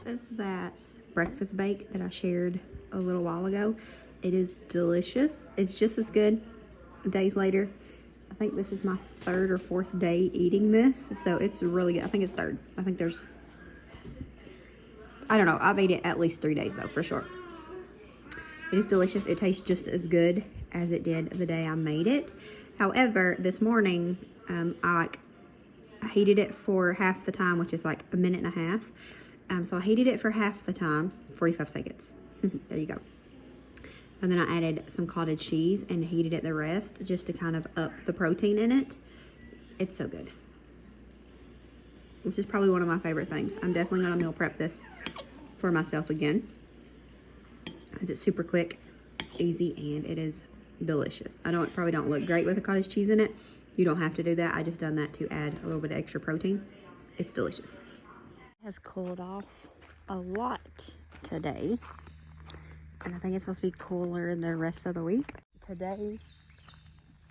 This is that breakfast bake that I shared a little while ago. It is delicious. It's just as good days later. I think this is my 3rd or 4th day eating this, so it's really good. I think it's 3rd. I think there's, I don't know. I've ate it at least 3 days though, for sure. It is delicious. It tastes just as good as it did the day I made it. However, this morning, I heated it for half the time, which is like a minute and a half. So I heated it for half the time, 45 seconds. There you go. And then I added some cottage cheese and heated it the rest just to kind of up the protein in it. It's so good. This is probably one of my favorite things. I'm definitely gonna meal prep this for myself again, because it's super quick, easy, and it is delicious. I know it probably don't look great with the cottage cheese in it. You don't have to do that. I just done that to add a little bit of extra protein. It's delicious. It has cooled off a lot today, and I think it's supposed to be cooler the rest of the week. Today,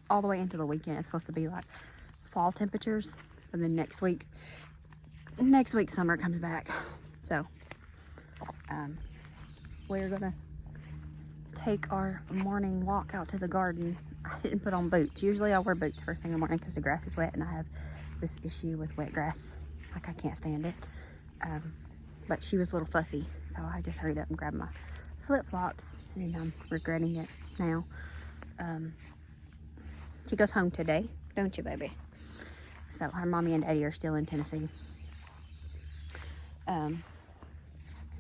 all the way into the weekend, it's supposed to be like fall temperatures, and then next week summer comes back. So we're gonna take our morning walk out to the garden. I didn't put on boots. Usually I wear boots first thing in the morning because the grass is wet, and I have this issue with wet grass. Like, I can't stand it. But she was a little fussy, so I just hurried up and grabbed my flip-flops, and I'm regretting it now. She goes home today, don't you, baby? So her mommy and daddy are still in Tennessee.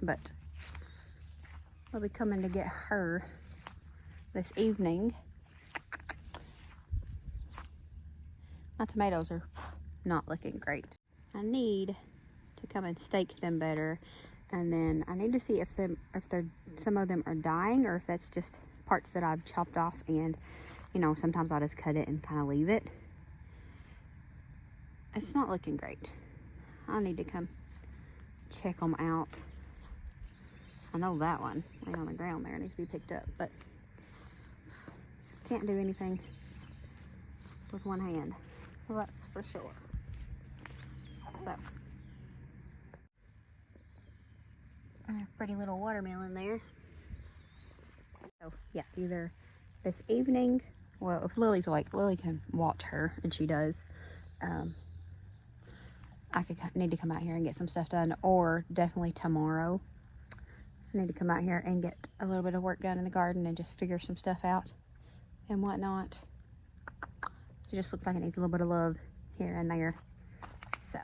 But I'll be coming to get her this evening. My tomatoes are not looking great. I need to come and stake them better, and then I need to see if some of them are dying, or if that's just parts that I've chopped off, and you know, sometimes I'll just cut it and kind of leave it. It's not looking great. I need to come check them out. I know that one laying on the ground there needs to be picked up, but can't do anything with one hand. Well, that's for sure. So, pretty little watermelon there. So yeah, either this evening, well, if Lily's awake, Lily can watch her, and she does. I need to come out here and get some stuff done, or definitely tomorrow. I need to come out here and get a little bit of work done in the garden and just figure some stuff out and whatnot. It just looks like it needs a little bit of love here and there. So.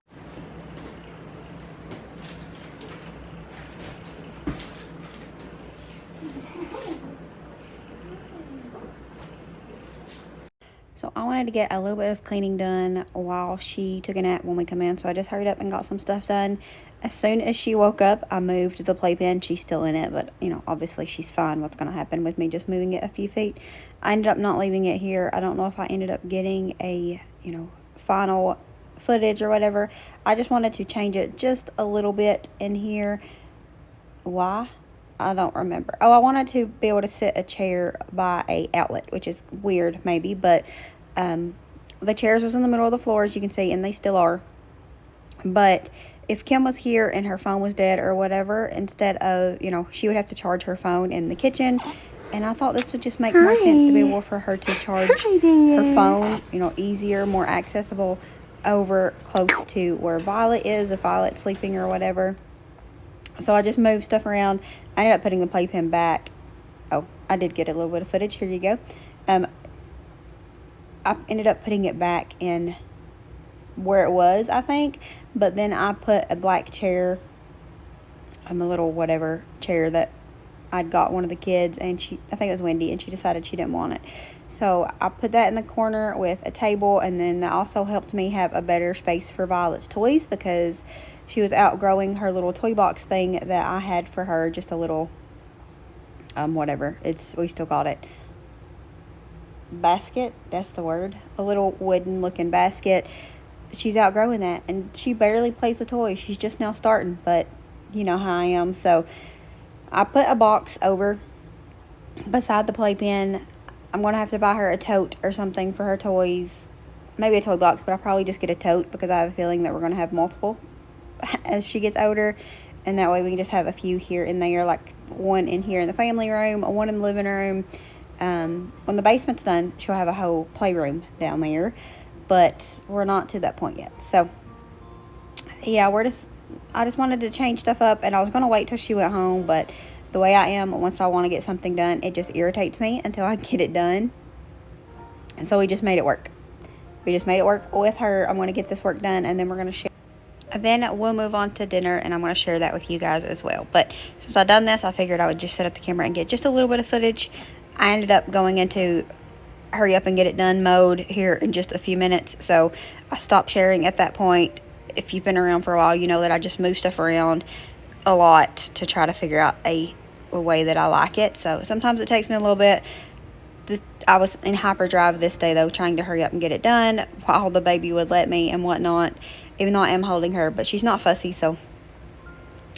So I wanted to get a little bit of cleaning done while she took a nap when we come in. So I just hurried up and got some stuff done. As soon as she woke up, I moved the playpen. She's still in it, but you know, obviously she's fine. What's going to happen with me just moving it a few feet? I ended up not leaving it here. I don't know if I ended up getting a, you know, final footage or whatever. I just wanted to change it just a little bit in here. Why? I don't remember. Oh, I wanted to be able to sit a chair by a outlet, which is weird maybe, but the chairs was in the middle of the floor, as you can see, and they still are. But if Kim was here and her phone was dead or whatever, instead of, you know, she would have to charge her phone in the kitchen, and I thought this would just make more sense to be able for her to charge her phone, you know, easier, more accessible over close to where Violet is, if Violet's sleeping or whatever. So I just moved stuff around. I ended up putting the playpen back. Oh, I did get a little bit of footage. Here you go. I ended up putting it back in where it was, I think. But then I put a black chair, a little whatever chair that I'd got one of the kids, and I think it was Wendy, and she decided she didn't want it. So I put that in the corner with a table, and then that also helped me have a better space for Violet's toys, because she was outgrowing her little toy box thing that I had for her, just a little, whatever, we still got it, basket, that's the word, a little wooden looking basket. She's outgrowing that, and she barely plays with toys. She's just now starting, but you know how I am. So I put a box over beside the playpen. I'm going to have to buy her a tote or something for her toys, maybe a toy box, but I'll probably just get a tote, because I have a feeling that we're going to have multiple as she gets older. And that way we can just have a few here and there, like one in here in the family room, one in the living room. When the basement's done, she'll have a whole playroom down there, but we're not to that point yet. So yeah, I just wanted to change stuff up, and I was going to wait till she went home, but the way I am, once I want to get something done, it just irritates me until I get it done. And so we just made it work. We just made it work with her. I'm going to get this work done, and then we're going to share. And then we'll move on to dinner, and I'm going to share that with you guys as well. But since I've done this, I figured I would just set up the camera and get just a little bit of footage. I ended up going into hurry up and get it done mode here in just a few minutes, so I stopped sharing at that point. If you've been around for a while, you know that I just move stuff around a lot to try to figure out a way that I like it. So sometimes it takes me a little bit. I was in hyperdrive this day, though, trying to hurry up and get it done while the baby would let me and whatnot, even though I am holding her. But she's not fussy, so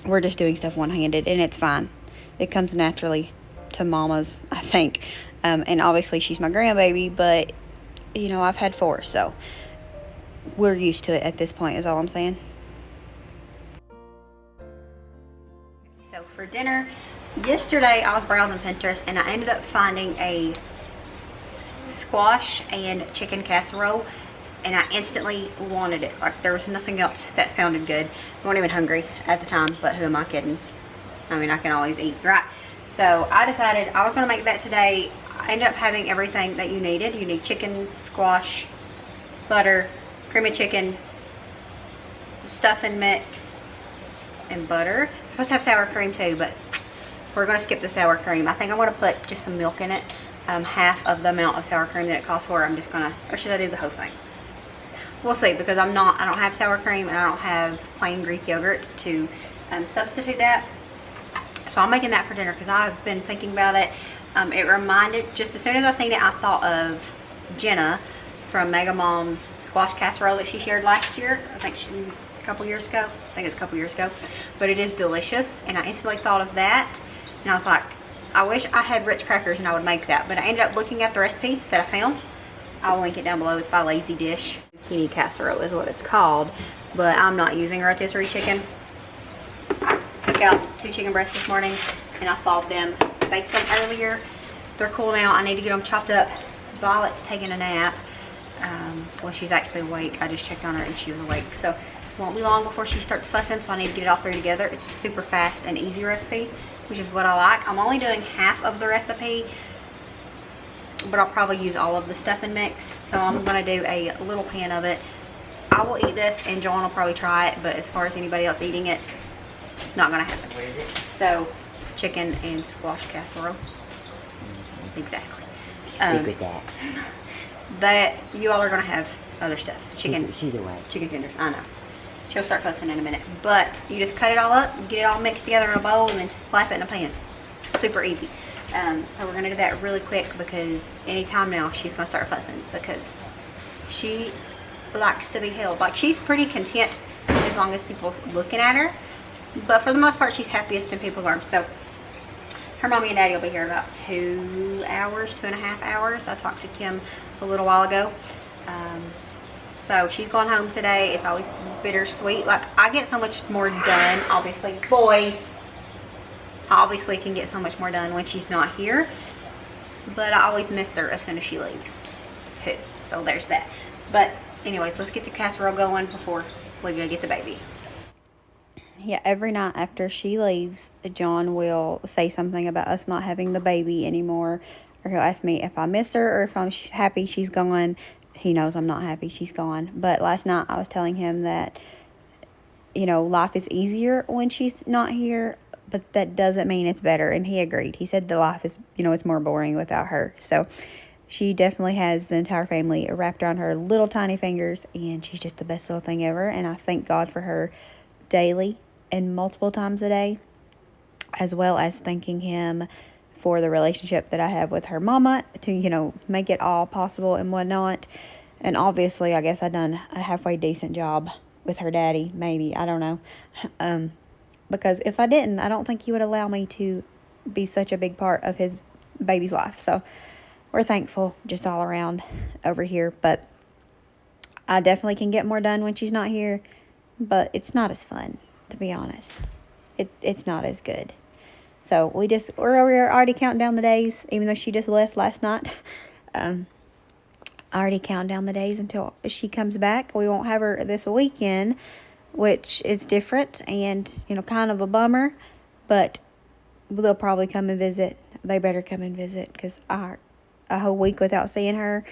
we're just doing stuff one-handed, and it's fine. It comes naturally to mamas, I think. And obviously she's my grandbaby, but, you know, I've had 4, so we're used to it at this point, is all I'm saying. So for dinner, yesterday I was browsing Pinterest, and I ended up finding a squash and chicken casserole, and I instantly wanted it. Like, there was nothing else that sounded good. I wasn't even hungry at the time, but who am I kidding? I mean, I can always eat, right? So I decided I was going to make that today. I ended up having everything that you needed. You need chicken, squash, butter, cream of chicken, stuffing mix, and butter. I'm supposed to have sour cream too, but we're going to skip the sour cream. I think I'm going to put just some milk in it. Half of the amount of sour cream that it costs for. I'm just going to, or should I do the whole thing? We'll see, because I don't have sour cream, and I don't have plain Greek yogurt to substitute that. So I'm making that for dinner because I've been thinking about it. It reminded, just as soon as I seen it, I thought of Jenna from Mega Mom's squash casserole that she shared last year. I think a couple years ago. I think it was a couple years ago. But it is delicious, and I instantly thought of that. And I was like, I wish I had Ritz crackers and I would make that. But I ended up looking at the recipe that I found. I'll link it down below. It's by Lazy Dish. Zucchini casserole is what it's called. But I'm not using rotisserie chicken. I took out 2 chicken breasts this morning, and I thawed them. Baked them earlier. They're cool now. I need to get them chopped up. Violet's taking a nap. Well, she's actually awake. I just checked on her and she was awake. So it won't be long before she starts fussing, so I need to get it all 3 together. It's a super fast and easy recipe, which is what I like. I'm only doing half of the recipe, but I'll probably use all of the stuffing mix. So I'm going to do a little pan of it. I will eat this, and Joan will probably try it, but as far as anybody else eating it, not going to happen. So chicken and squash casserole. Exactly. Stick with that. That you all are going to have other stuff. Chicken. She's away. Chicken tenders. I know. She'll start fussing in a minute. But you just cut it all up, get it all mixed together in a bowl, and then slap it in a pan. Super easy. So we're going to do that really quick, because anytime now she's going to start fussing, because she likes to be held. Like, she's pretty content as long as people's looking at her. But for the most part, she's happiest in people's arms. So her mommy and daddy will be here in about 2 hours, 2.5 hours. I talked to Kim a little while ago. So she's going home today. It's always bittersweet. Like, I get so much more done, obviously. Boys, obviously can get so much more done when she's not here. But I always miss her as soon as she leaves, too. So there's that. But anyways, let's get the casserole going before we go get the baby. Yeah, every night after she leaves, John will say something about us not having the baby anymore. Or he'll ask me if I miss her or if I'm happy she's gone. He knows I'm not happy she's gone. But last night I was telling him that, you know, life is easier when she's not here, but that doesn't mean it's better. And he agreed. He said the life is, you know, it's more boring without her. So she definitely has the entire family wrapped around her little tiny fingers, and she's just the best little thing ever. And I thank God for her daily and multiple times a day, as well as thanking him for the relationship that I have with her mama to, you know, make it all possible and whatnot. And obviously, I guess I done a halfway decent job with her daddy, maybe, I don't know. Because if I didn't, I don't think he would allow me to be such a big part of his baby's life. So we're thankful just all around over here. But I definitely can get more done when she's not here, but it's not as fun, to be honest. it's not as good. So we're already counting down the days, even though she just left last night. Already counting down the days until she comes back. We won't have her this weekend, which is different and, you know, kind of a bummer, but they'll probably come and visit. They better come and visit, because a whole week without seeing her,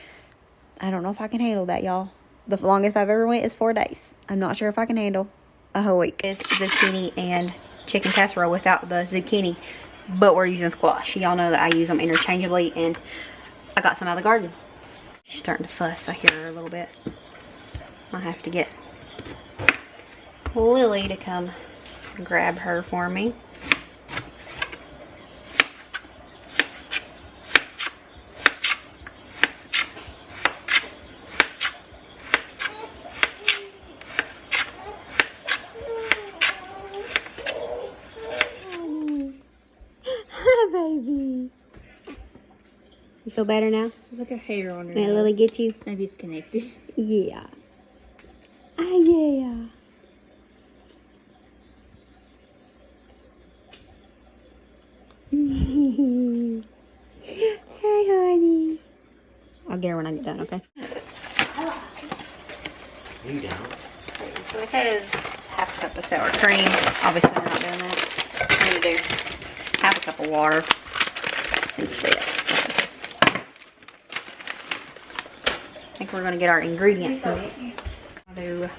I don't know if I can handle that, y'all. The longest I've ever went is 4 days. I'm not sure if I can handle a whole week. It's zucchini and chicken casserole without the zucchini, but we're using squash. Y'all know that I use them interchangeably, and I got some out of the garden. She's starting to fuss. I hear her a little bit. I'll have to get Lily to come grab her for me. Baby. You feel better now? There's like a hair on her Did nose. Lily get you? Maybe it's connected. Yeah. Yeah. Hey, honey. I'll get her when I get done, okay? You down? So it says half a cup of sour cream. Obviously, we're not doing that. I'm going to do half a cup of water instead. I think we're going to get our ingredients. I'll do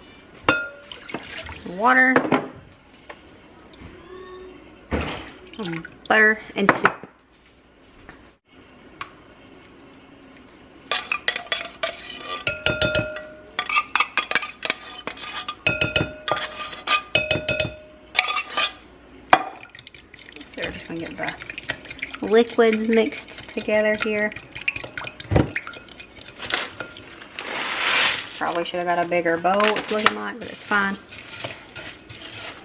water, butter, and soup. So we're just going to get the liquids mixed together here. Probably should have got a bigger bowl, it's looking like, but it's fine.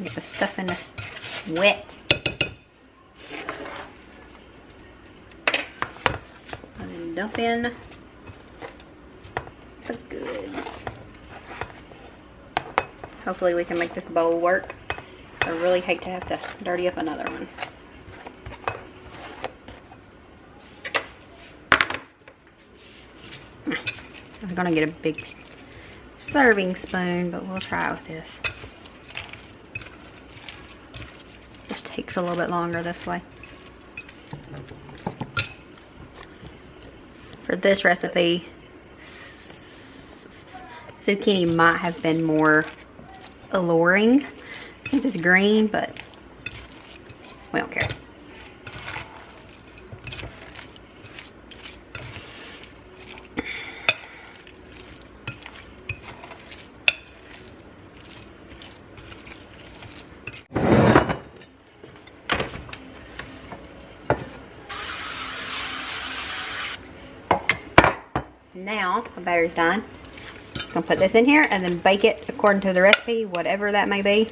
Get the stuffing wet. And then dump in the goods. Hopefully we can make this bowl work. I really hate to have to dirty up another one. I'm gonna get a big serving spoon, but we'll try with this. Just takes a little bit longer this way. For this recipe, zucchini might have been more alluring since it's green, but we don't care. Now the batter's done. I'm gonna put this in here and then bake it according to the recipe, whatever that may be.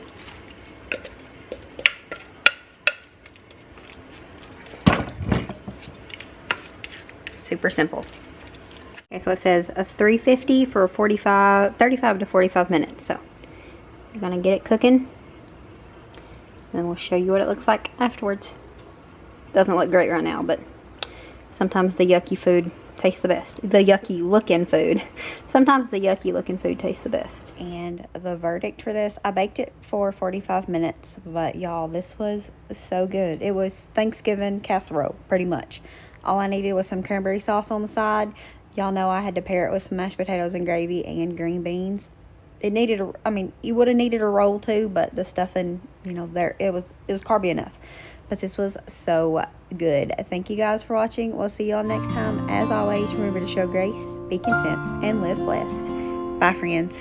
Super simple. Okay, so it says a 350 for 35 to 45 minutes. So you're gonna get it cooking. Then we'll show you what it looks like afterwards. Doesn't look great right now, but sometimes the yucky food tastes the best. The yucky looking food. Sometimes the yucky looking food tastes the best. And the verdict for this, I baked it for 45 minutes, but y'all, this was so good. It was Thanksgiving casserole, pretty much. All I needed was some cranberry sauce on the side. Y'all know I had to pair it with some mashed potatoes and gravy and green beans. It needed you would have needed a roll too, but the stuffing, you know, it was carby enough. But this was so good. Thank you guys for watching. We'll see y'all next time. As always, remember to show grace, be content, and live blessed. Bye, friends.